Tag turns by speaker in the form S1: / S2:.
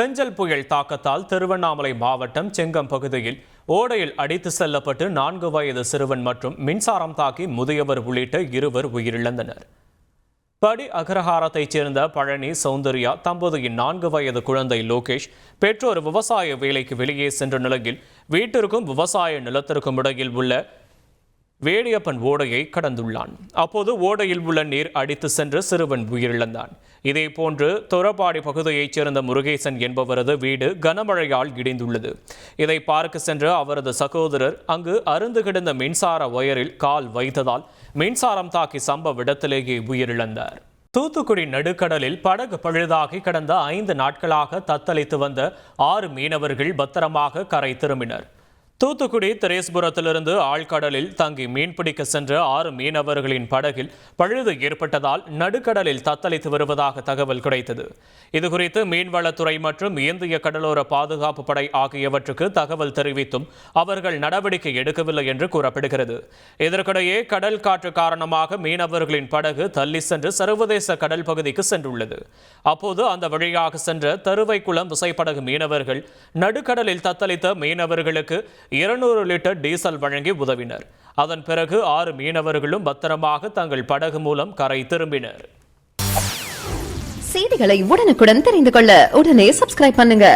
S1: செஞ்சல் புயல் தாக்கத்தால் திருவண்ணாமலை மாவட்டம் செங்கம் பகுதியில் ஓடையில் அடித்து செல்லப்பட்டு 4 வயது சிறுவன் மற்றும் மின்சாரம் தாக்கி முதியவர் உள்ளிட்ட 2 உயிரிழந்தனர். படி அகரஹாரத்தைச் சேர்ந்த பழனி சௌந்தர்யா தம்பதியின் 4 வயது குழந்தை லோகேஷ் பெற்றோர் விவசாய வேலைக்கு வெளியே சென்ற நிலையில் வீட்டிற்கும் விவசாய நிலத்திற்கும் இடையில் உள்ள வேடியப்பன் ஓடையை கடந்துள்ளான். அப்போது ஓடையில் உள்ள நீர் அடித்து சென்று சிறுவன் உயிரிழந்தான். இதேபோன்று தொரப்பாடி பகுதியைச் சேர்ந்த முருகேசன் என்பவரது வீடு கனமழையால் இடிந்துள்ளது. இதை பார்க்க சென்ற அவரது சகோதரர் அங்கு அருந்து கிடந்த மின்சார ஒயரில் கால் வைத்ததால் மின்சாரம் தாக்கி சம்பவ இடத்திலேயே உயிரிழந்தார். தூத்துக்குடி நடுக்கடலில் படகு பழுதாகி கடந்த 5 நாட்களாக தத்தளித்து வந்த 6 மீனவர்கள் பத்திரமாக கரை திரும்பினர். தூத்துக்குடி திரேஸ்புரத்திலிருந்து ஆழ்கடலில் தங்கி மீன்பிடிக்க சென்ற 6 மீனவர்களின் படகில் பழுது ஏற்பட்டதால் நடுக்கடலில் தத்தளித்து வருவதாக தகவல் கிடைத்தது. இதுகுறித்து மீன்வளத்துறை மற்றும் இந்திய கடலோர பாதுகாப்பு படை ஆகியவற்றுக்கு தகவல் தெரிவித்தும் அவர்கள் நடவடிக்கை எடுக்கவில்லை என்று கூறப்படுகிறது. இதற்கிடையே கடல் காற்று காரணமாக மீனவர்களின் படகு தள்ளி சென்று சர்வதேச கடல் பகுதிக்கு சென்றுள்ளது. அப்போது அந்த வழியாக சென்ற தருவைக்குளம் விசைப்படகு மீனவர்கள் நடுக்கடலில் தத்தளித்த மீனவர்களுக்கு 200 லிட்டர் டீசல் வழங்கி உதவினர். அதன் பிறகு 6 மீனவர்களும் பத்திரமாக தங்கள் படகு மூலம் கரை திரும்பினர்.
S2: செய்திகளை உடனுக்குடன் தெரிந்து கொள்ள உடனே சப்ஸ்கிரைப் பண்ணுங்க.